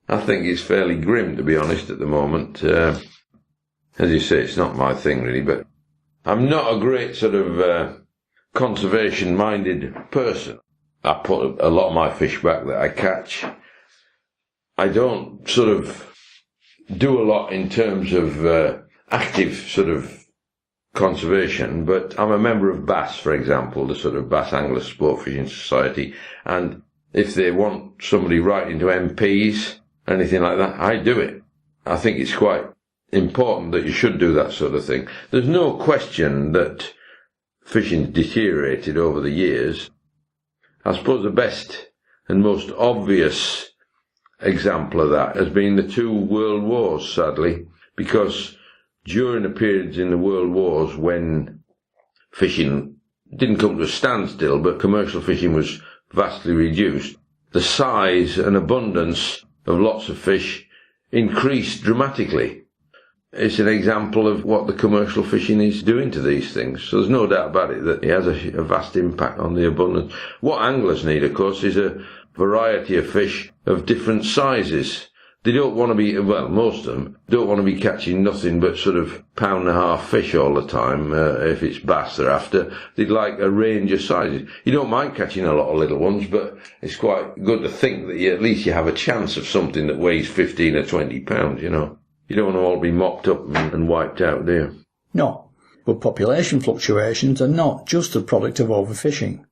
I think it's fairly grim, to be honest, at the moment. As you say, it's not my thing, really, but I'm not a great sort of conservation-minded person. I put a lot of my fish back that I catch. I don't sort of do a lot in terms of active sort of conservation, but I'm a member of BASS, for example, the sort of Bass Angler Sport Fishing Society, and if they want somebody writing to MPs, anything like that, I do it. I think it's quite important that you should do that sort of thing. There's no question that fishing's deteriorated over the years. I suppose the best and most obvious example of that has been the two world wars, sadly, because during the periods in the world wars when fishing didn't come to a standstill, but commercial fishing was vastly reduced, the size and abundance of lots of fish increased dramatically. It's an example of what the commercial fishing is doing to these things. So there's no doubt about it that it has a vast impact on the abundance. What anglers need, of course, is a variety of fish of different sizes. They don't want to be, well, most of them don't want to be catching nothing but sort of £1.5 fish all the time, if it's bass they're after. They'd like a range of sizes. You don't mind catching a lot of little ones, but it's quite good to think that at least you have a chance of something that weighs 15 or 20 pounds, you know. You don't want to all be mopped up and wiped out, do you? No, but population fluctuations are not just a product of overfishing.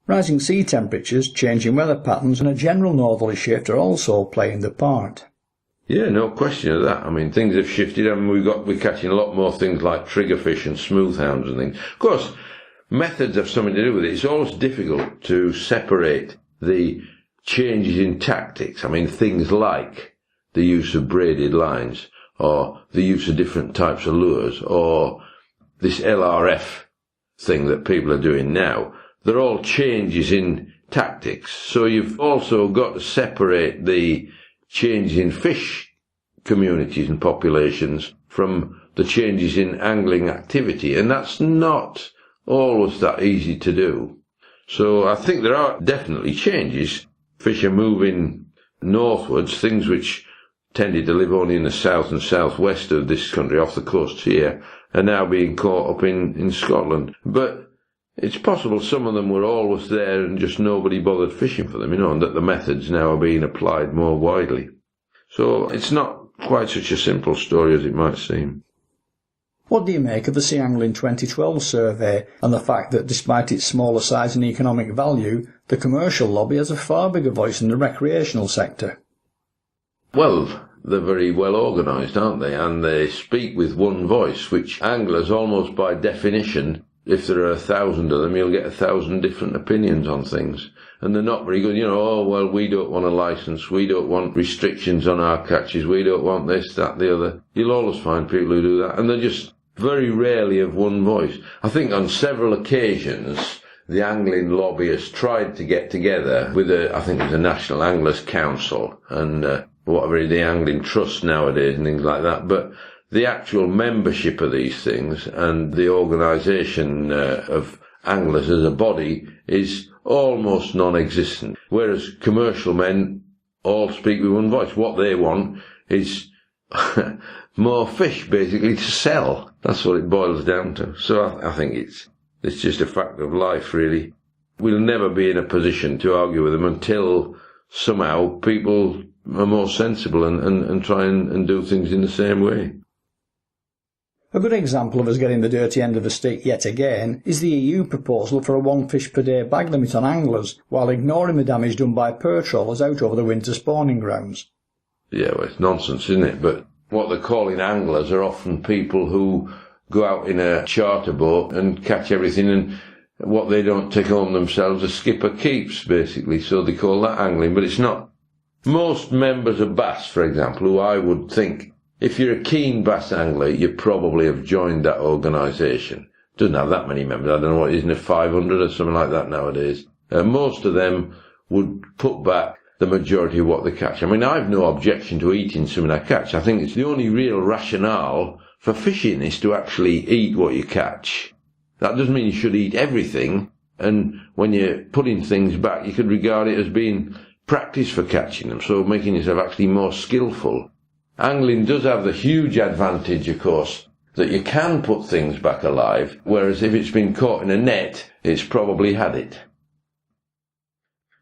Rising sea temperatures, changing weather patterns and a general northerly shift are also playing their part. Yeah, no question of that. I mean, things have shifted and we're catching a lot more things like triggerfish and smoothhounds and things. Of course, methods have something to do with it. It's always difficult to separate the changes in tactics. I mean, things like the use of braided lines or the use of different types of lures or this LRF thing that people are doing now. They're all changes in tactics. So you've also got to separate the changes in fish communities and populations from the changes in angling activity. And that's not always that easy to do. So I think there are definitely changes. Fish are moving northwards, things which tended to live only in the south and southwest of this country, off the coast here, are now being caught up in Scotland. But it's possible some of them were always there and just nobody bothered fishing for them, you know, and that the methods now are being applied more widely. So it's not quite such a simple story as it might seem. What do you make of the Sea Angling 2012 survey and the fact that despite its smaller size and economic value, the commercial lobby has a far bigger voice in the recreational sector? Well, they're very well organised, aren't they? And they speak with one voice, which anglers, almost by definition, if there are 1,000 of them, you'll get 1,000 different opinions on things. And they're not very good. You know, oh, well, we don't want a licence. We don't want restrictions on our catches. We don't want this, that, the other. You'll always find people who do that. And they're just very rarely of one voice. I think on several occasions, the angling lobbyists tried to get together with I think it was a National Anglers Council and whatever, the Angling Trust nowadays and things like that. But the actual membership of these things and the organisation of anglers as a body is almost non-existent, whereas commercial men all speak with one voice. What they want is more fish, basically, to sell. That's what it boils down to. So I think it's just a fact of life, really. We'll never be in a position to argue with them until somehow people are more sensible and try and do things in the same way. A good example of us getting the dirty end of the stick yet again is the EU proposal for a 1 fish per day bag limit on anglers, while ignoring the damage done by pearl trawlers out over the winter spawning grounds. Yeah, well, it's nonsense, isn't it? But what they're calling anglers are often people who go out in a charter boat and catch everything, and what they don't take home themselves, a skipper keeps, basically. So they call that angling, but it's not. Most members of bass, for example, who I would think, if you're a keen bass angler, you probably have joined that organisation. Doesn't have that many members. I don't know what, isn't it, 500 or something like that nowadays? Most of them would put back the majority of what they catch. I mean, I've no objection to eating something I catch. I think it's the only real rationale for fishing is to actually eat what you catch. That doesn't mean you should eat everything, and when you're putting things back, you could regard it as being practice for catching them, so making yourself actually more skillful. Angling does have the huge advantage, of course, that you can put things back alive, whereas if it's been caught in a net, it's probably had it.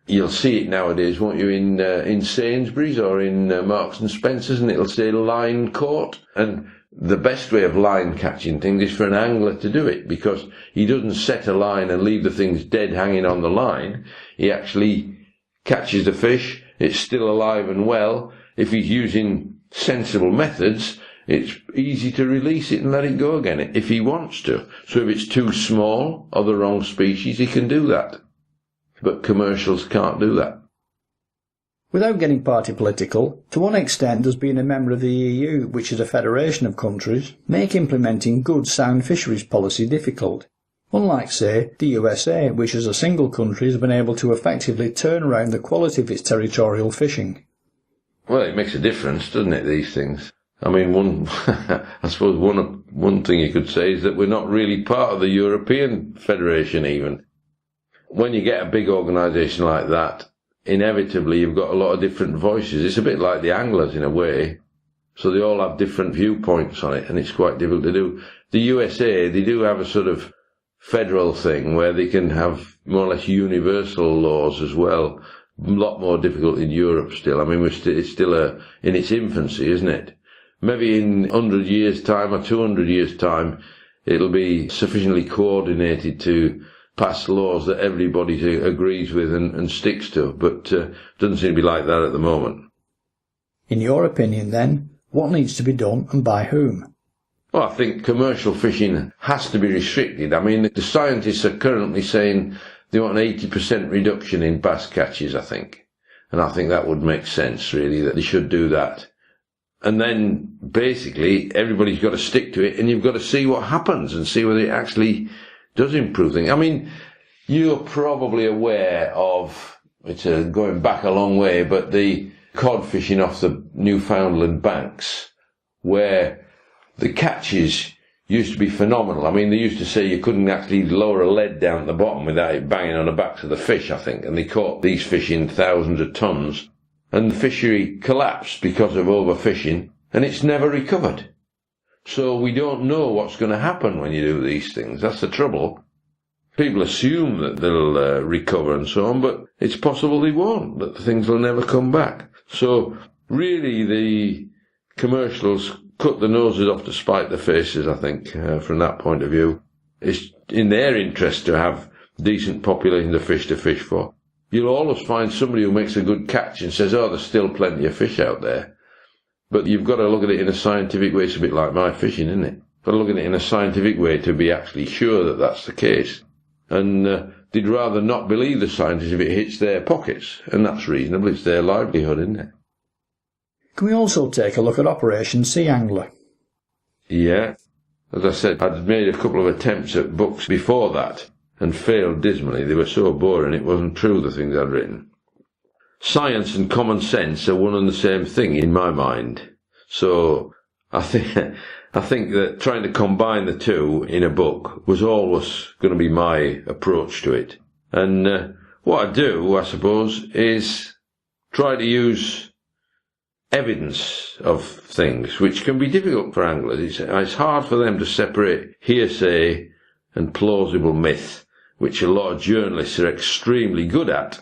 You'll see it nowadays, won't you, in Sainsbury's or in Marks and Spencer's, and it'll say line caught, and the best way of line catching things is for an angler to do it, because he doesn't set a line and leave the things dead hanging on the line. He actually catches the fish, it's still alive and well. If he's using sensible methods, it's easy to release it and let it go again if he wants to. So if it's too small or the wrong species, he can do that. But commercials can't do that. Without getting party political, to one extent does being a member of the EU, which is a federation of countries, make implementing good sound fisheries policy difficult. Unlike, say, the USA, which as a single country has been able to effectively turn around the quality of its territorial fishing. Well, it makes a difference, doesn't it, these things? I mean, I suppose one thing you could say is that we're not really part of the European Federation even. When you get a big organisation like that, inevitably you've got a lot of different voices. It's a bit like the anglers in a way. So they all have different viewpoints on it, and it's quite difficult to do. The USA, they do have a sort of federal thing where they can have more or less universal laws as well. A lot more difficult in Europe still. I mean, it's still in its infancy, isn't it? Maybe in 100 years' time or 200 years' time, it'll be sufficiently coordinated to pass laws that everybody agrees with and sticks to, but doesn't seem to be like that at the moment. In your opinion, then, what needs to be done and by whom? Well, I think commercial fishing has to be restricted. I mean, the scientists are currently saying they want an 80% reduction in bass catches, I think. And I think that would make sense, really, that they should do that. And then, basically, everybody's got to stick to it, and you've got to see what happens and see whether it actually does improve things. I mean, you're probably aware of, it's going back a long way, but the cod fishing off the Newfoundland banks, where the catches used to be phenomenal. I mean, they used to say you couldn't actually lower a lead down at the bottom without it banging on the backs of the fish, I think, and they caught these fish in thousands of tons. And the fishery collapsed because of overfishing, and it's never recovered. So we don't know what's going to happen when you do these things. That's the trouble. People assume that they'll recover and so on, but it's possible they won't, that the things will never come back. So really the commercials cut the noses off to spite the faces, I think, from that point of view. It's in their interest to have decent populations of fish to fish for. You'll always find somebody who makes a good catch and says, oh, there's still plenty of fish out there. But you've got to look at it in a scientific way. It's a bit like my fishing, isn't it? You've got to look at it in a scientific way to be actually sure that that's the case. And they'd rather not believe the scientists if it hits their pockets. And that's reasonable. It's their livelihood, isn't it? Can we also take a look at Operation Sea Angler? Yeah. As I said, I'd made a couple of attempts at books before that, and failed dismally. They were so boring it wasn't true, the things I'd written. Science and common sense are one and the same thing in my mind. So I think that trying to combine the two in a book was always going to be my approach to it. And what I do, I suppose, is try to use evidence of things, which can be difficult for anglers. It's hard for them to separate hearsay and plausible myth, which a lot of journalists are extremely good at,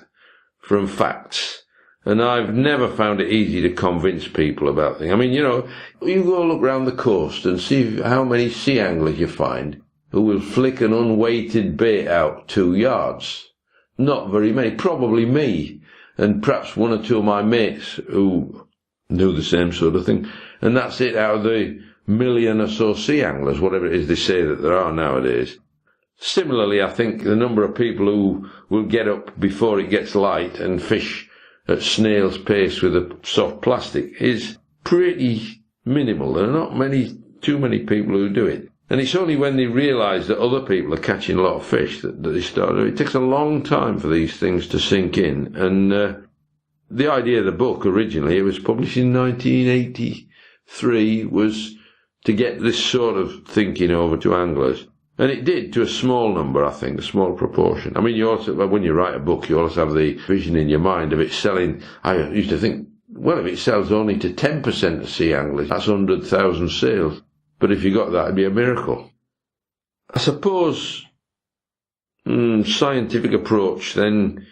from facts. And I've never found it easy to convince people about things. I mean, you go look round the coast and see how many sea anglers you find who will flick an unweighted bait out 2 yards. Not very many. Probably me, and perhaps one or two of my mates who do the same sort of thing. And that's it out of the 1 million or so sea anglers, whatever it is they say that there are nowadays. Similarly, I think the number of people who will get up before it gets light and fish at snail's pace with a soft plastic is pretty minimal. There are not too many people who do it. And it's only when they realise that other people are catching a lot of fish that they start. It takes a long time for these things to sink in. And the idea of the book originally, it was published in 1983, was to get this sort of thinking over to anglers. And it did, to a small number, I think, a small proportion. I mean, you also, when you write a book, you also have the vision in your mind of it selling. I used to think, well, if it sells only to 10% of sea anglers, that's 100,000 sales. But if you got that, it'd be a miracle. I suppose, scientific approach, then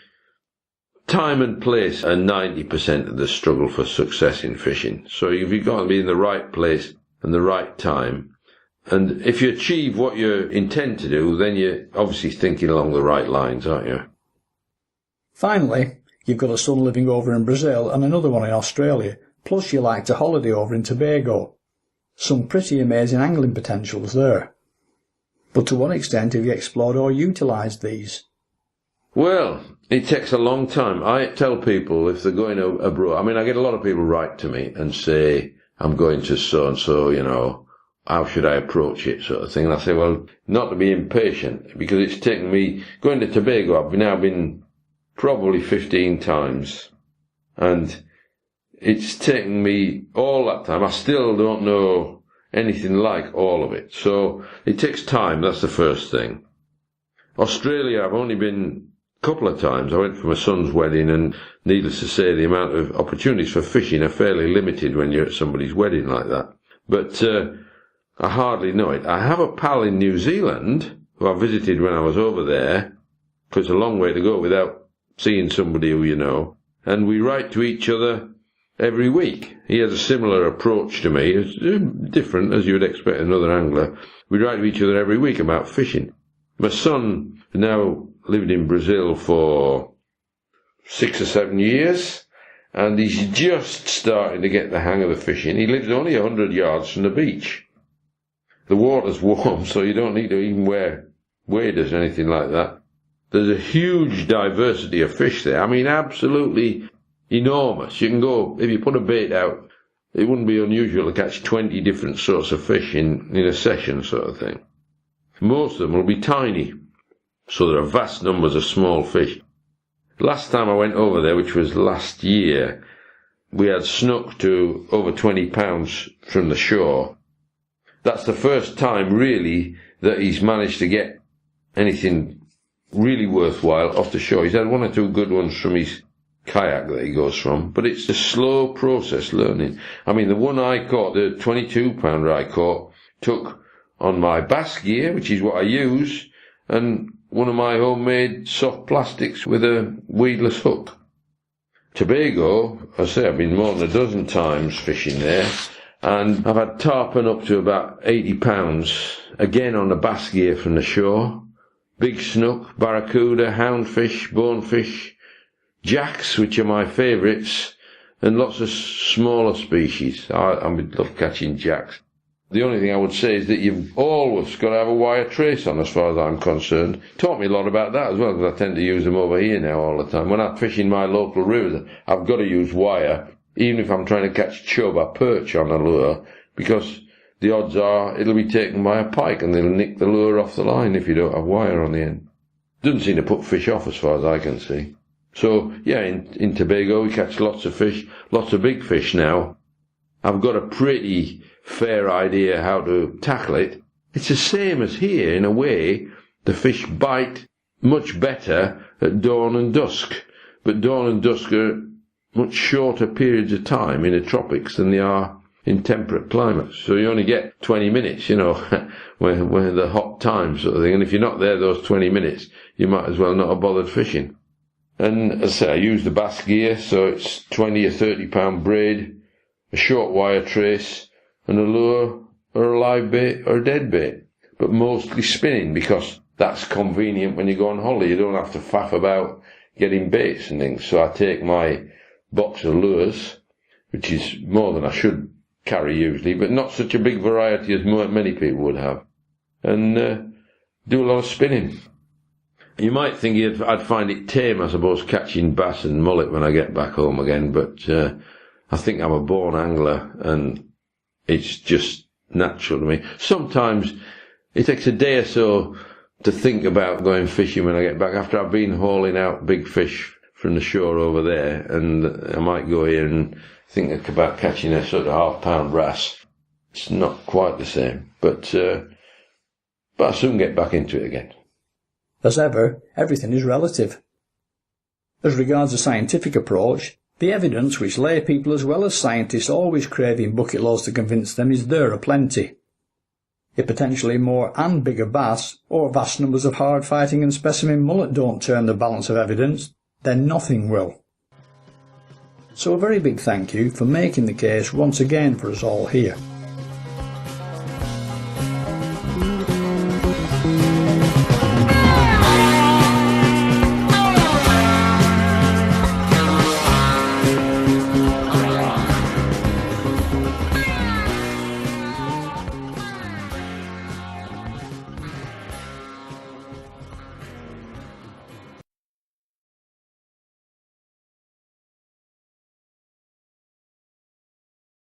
time and place are 90% of the struggle for success in fishing. So if you've got to be in the right place and the right time. And if you achieve what you intend to do, then you're obviously thinking along the right lines, aren't you? Finally, you've got a son living over in Brazil and another one in Australia, plus you like to holiday over in Tobago. Some pretty amazing angling potentials there. But to what extent have you explored or utilised these? Well, it takes a long time. I tell people if they're going abroad, I mean, I get a lot of people write to me and say, I'm going to so-and-so, you know, how should I approach it, sort of thing. And I say, well, not to be impatient, because it's taken me, going to Tobago, I've now been probably 15 times, and it's taken me all that time. I still don't know anything like all of it. So it takes time, that's the first thing. Australia, I've only been a couple of times. I went for my son's wedding, and needless to say, the amount of opportunities for fishing are fairly limited when you're at somebody's wedding like that. But I hardly know it. I have a pal in New Zealand who I visited when I was over there, because it's a long way to go without seeing somebody who you know, and we write to each other every week. He has a similar approach to me. It's different, as you would expect another angler. We write to each other every week about fishing. My son now lived in Brazil for 6 or 7 years, and he's just starting to get the hang of the fishing. He lives only 100 yards from the beach. The water's warm, so you don't need to even wear waders or anything like that. There's a huge diversity of fish there. I mean, absolutely enormous. You can go, if you put a bait out, it wouldn't be unusual to catch 20 different sorts of fish in a session, sort of thing. Most of them will be tiny, so there are vast numbers of small fish. Last time I went over there, which was last year, we had snook to over 20 pounds from the shore. That's the first time, really, that he's managed to get anything really worthwhile off the shore. He's had one or two good ones from his kayak that he goes from, but it's a slow process learning. I mean, the one I caught, the 22-pounder I caught, took on my bass gear, which is what I use, and one of my homemade soft plastics with a weedless hook. Tobago, I say, I've been more than a dozen times fishing there, and I've had tarpon up to about 80 pounds, again on the bass gear from the shore. Big snook, barracuda, houndfish, bonefish, jacks, which are my favourites, and lots of smaller species. I love catching jacks. The only thing I would say is that you've always got to have a wire trace on, as far as I'm concerned. Taught me a lot about that as well, because I tend to use them over here now all the time. When I'm fishing my local rivers, I've got to use wire, even if I'm trying to catch chub or perch on a lure, because the odds are it'll be taken by a pike and they'll nick the lure off the line if you don't have wire on the end. Doesn't seem to put fish off as far as I can see. So, yeah, in Tobago we catch lots of fish, lots of big fish now. I've got a pretty fair idea how to tackle it. It's the same as here in a way. The fish bite much better at dawn and dusk, but dawn and dusk are much shorter periods of time in the tropics than they are in temperate climates. So you only get 20 minutes, you know, when the hot time sort of thing. And if you're not there those 20 minutes, you might as well not have bothered fishing. And as I say, I use the bass gear, so it's 20 or 30 pound braid, a short wire trace, and a lure or a live bait or a dead bait. But mostly spinning, because that's convenient when you go on holiday. You don't have to faff about getting baits and things. So I take my box of lures, which is more than I should carry usually, but not such a big variety as many people would have, and do a lot of spinning. You might think I'd find it tame, I suppose, catching bass and mullet when I get back home again, but I think I'm a born angler, and it's just natural to me. Sometimes it takes a day or so to think about going fishing when I get back, after I've been hauling out big fish from the shore over there, and I might go here and think about catching a sort of half-pound wrasse. It's not quite the same, but I soon get back into it again. As ever, everything is relative. As regards a scientific approach, the evidence which lay people as well as scientists always crave in bucket loads to convince them is there aplenty. If potentially more and bigger bass, or vast numbers of hard-fighting and specimen mullet don't turn the balance of evidence, then nothing will. So a very big thank you for making the case once again for us all here.